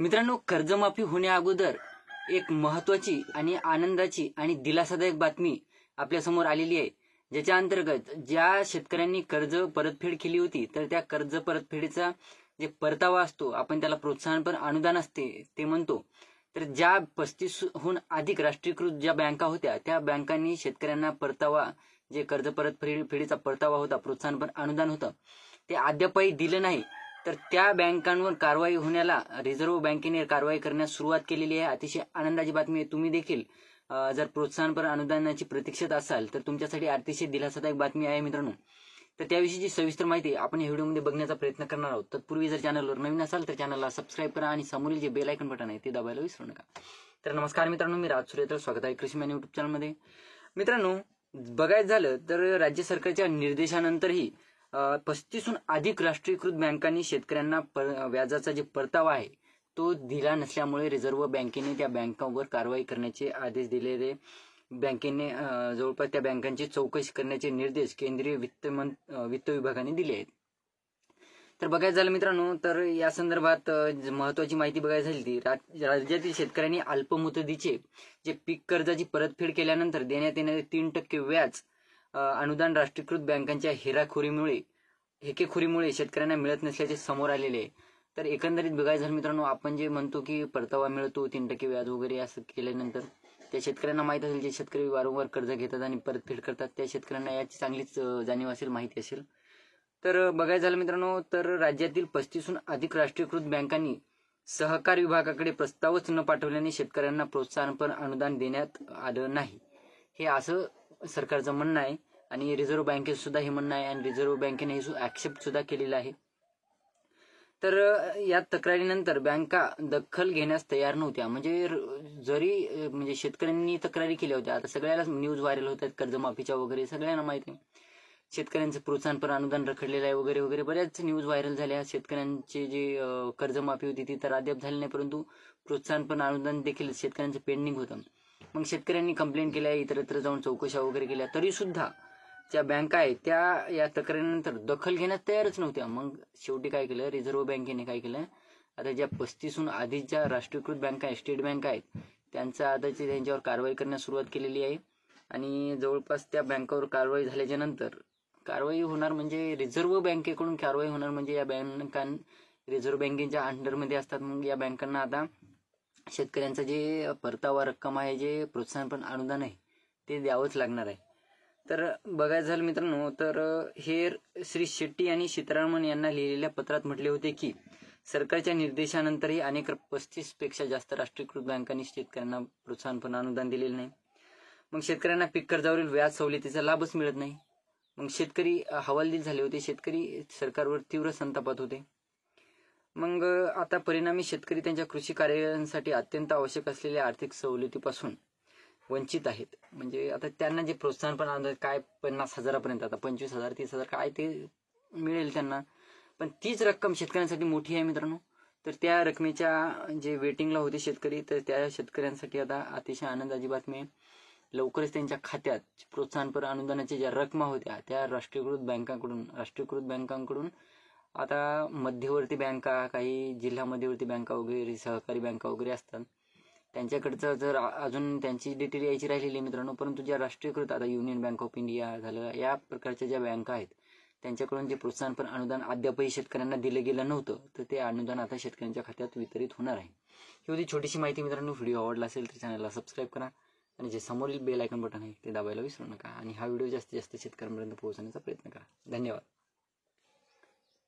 मित्रांनो, कर्जमाफी होण्या अगोदर एक महत्त्वाची आणि आनंदाची आणि दिलासादायक बातमी आपल्या समोर आलेली आहे, ज्याच्या अंतर्गत ज्या शेतकऱ्यांनी कर्ज परतफेड केली होती तर त्या कर्ज परतफेडीचा जे परतावा असतो, आपण त्याला प्रोत्साहनपर अनुदान असते ते म्हणतो, तर ज्या 35हून अधिक राष्ट्रीयकृत ज्या बँका होत्या त्या बँकांनी शेतकऱ्यांना परतावा, जे कर्ज परतफेडीचा परतावा होता, प्रोत्साहनपर अनुदान होतं, ते अद्यापही दिलं नाही. तर त्या बँकांवर कारवाई होण्याला रिझर्व्ह बँकेने कारवाई करण्यास सुरुवात केलेली आहे. अतिशय आनंदाची बातमी आहे. तुम्ही देखील जर प्रोत्साहनपर अनुदानाची प्रतीक्षेत असाल तर तुमच्यासाठी अतिशय दिलासादायक बातमी आहे मित्रांनो. तर त्याविषयीची सविस्तर माहिती आपण या व्हिडिओमध्ये बघण्याचा प्रयत्न करणार आहोत. तत्पूर्वी जर चॅनलवर नवीन असाल तर चॅनलला सबस्क्राईब करा आणि समोरील जे बेल आयकॉन बटन आहे ते दाबायला विसरू नका. तर नमस्कार मित्रांनो, मी राज सूर्यतर, स्वागत आहे कृषीमॅन युट्यूब चॅनलमध्ये. मित्रांनो, बघायचं झालं तर राज्य सरकारच्या निर्देशानंतरही 35हून अधिक राष्ट्रीयकृत बँकांनी शेतकऱ्यांना व्याजाचा जे परतावा आहे तो दिला नसल्यामुळे रिझर्व्ह बँकेने त्या बँकांवर कारवाई करण्याचे आदेश दिलेले. बँकेने जवळपास त्या बँकांची चौकशी करण्याचे निर्देश केंद्रीय वित्त विभागाने दिले आहेत. तर बघायचं झालं मित्रांनो, तर या संदर्भात महत्वाची माहिती बघायची झाली ती राज्यातील शेतकऱ्यांनी अल्पमुदतीचे जे पीक कर्जाची परतफेड केल्यानंतर देण्यात येणारे 3% व्याज अनुदान राष्ट्रीयकृत बँकांच्या हेकेखोरीमुळे शेतकऱ्यांना मिळत नसल्याचे समोर आलेले आहे. तर एकंदरीत बघायचं झालं मित्रांनो, आपण जे म्हणतो की परतावा मिळतो 3% व्याज वगैरे असं केल्यानंतर त्या शेतकऱ्यांना माहित असेल, जे शेतकरी वारंवार कर्ज घेतात आणि परतफेड करतात त्या शेतकऱ्यांना याची चांगलीच जाणीव असेल, माहिती असेल. तर बघायचं झालं मित्रांनो, तर राज्यातील 35हून अधिक राष्ट्रीयकृत बँकांनी सहकार विभागाकडे प्रस्तावच न पाठवल्याने शेतकऱ्यांना प्रोत्साहनपर अनुदान देण्यात आलं नाही, हे असं सरकारचं म्हणणं आहे. आणि रिझर्व्ह बँकेचं सुद्धा हे म्हणणं आहे आणि रिझर्व्ह बँकेने हे ऍक्सेप्ट सुद्धा केलेलं आहे. तर या तक्रारीनंतर बँका दखल घेण्यास तयार नव्हत्या. म्हणजे शेतकऱ्यांनी तक्रारी केल्या होत्या. आता सगळ्याला न्यूज व्हायरल होत आहेत कर्जमाफीच्या वगैरे, सगळ्यांना माहिती आहे शेतकऱ्यांचं प्रोत्साहनपर अनुदान रखडलेलं आहे वगैरे वगैरे, बऱ्याच न्यूज व्हायरल झाल्या. शेतकऱ्यांची जी कर्जमाफी होती ती तर अद्याप झाली नाही, परंतु प्रोत्साहनपर अनुदान देखील शेतकऱ्यांचं पेंडिंग होतं. मग शेतकऱ्यांनी कंप्लेंट केल्या, इतरत्र जाऊन चौकशा वगैरे केल्या, तरी सुद्धा ज्या बँका आहेत त्या या तक्रारीनंतर दखल घेण्यास तयारच नव्हत्या. मग शेवटी काय केलं, रिझर्व्ह बँकेने काय केलं, आता ज्या 35हून अधिक ज्या राष्ट्रीयकृत बँका आहेत, स्टेट बँका आहेत, त्यांच्यावर कारवाई करण्यास सुरुवात केलेली आहे. आणि जवळपास त्या बँकावर कारवाई झाल्याच्या नंतर कारवाई होणार म्हणजे रिझर्व्ह बँकेकडून कारवाई होणार म्हणजे या बँका रिझर्व्ह बँकेच्या अंडरमध्ये असतात. मग या बँकांना आता शेतकऱ्यांचं जे परतावा रक्कम आहे, जे प्रोत्साहनपर अनुदान आहे, ते द्यावंच लागणार आहे. तर बघायचं झालं मित्रांनो, तर हे श्री शेट्टी आणि सीतारामन यांना लिहिलेल्या पत्रात म्हटले होते की सरकारच्या निर्देशानंतरही अनेक 35पेक्षा जास्त राष्ट्रीयकृत बँकांनी शेतकऱ्यांना प्रोत्साहनपर अनुदान दिलेले नाही. मग शेतकऱ्यांना पीक कर्जावरील व्याज सवलतीचा लाभच मिळत नाही. मग शेतकरी हवालदिल झाले होते, शेतकरी सरकारवर तीव्र संतापात होते. मग आता परिणामी शेतकरी त्यांच्या कृषी कार्यांसाठी अत्यंत आवश्यक असलेल्या आर्थिक सवलतीपासून वंचित आहेत. म्हणजे आता त्यांना जे प्रोत्साहनपर अनुदान काय 50,000पर्यंत, आता 25,000 30,000 काय ते मिळेल त्यांना, पण तीच रक्कम शेतकऱ्यांसाठी मोठी आहे मित्रांनो. तर त्या रकमेच्या जे वेटिंगला होते शेतकरी, तर त्या शेतकऱ्यांसाठी आता अतिशय आनंदाची बातमी आहे. लवकरच त्यांच्या खात्यात प्रोत्साहनपर अनुदानाच्या ज्या रकमा होत्या त्या राष्ट्रीयकृत बँकांकडून आता मध्यवर्ती बँका, काही जिल्हा मध्यवर्ती बँका वगैरे, सहकारी बँका वगैरे असतात, त्यांच्याकडचं जर अजून त्यांची डिटेल यायची राहिलेली आहे मित्रांनो. परंतु ज्या राष्ट्रीयकृत, आता युनियन बँक ऑफ इंडिया झालं, या प्रकारच्या ज्या बँका आहेत त्यांच्याकडून जे प्रोत्साहनपर अनुदान अद्यापही शेतकऱ्यांना दिलं गेलं नव्हतं, तर ते अनुदान आता शेतकऱ्यांच्या खात्यात वितरित होणार आहे. ही होती छोटीशी माहिती मित्रांनो. व्हिडिओ आवडला असेल तर चॅनलला सबस्क्राईब करा आणि जे समोरील बेल आयकॉन बटन आहे ते दाबायला विसरू नका. आणि हा व्हिडिओ जास्तीत जास्त शेतकऱ्यांपर्यंत पोहोचवण्याचा प्रयत्न करा. धन्यवाद.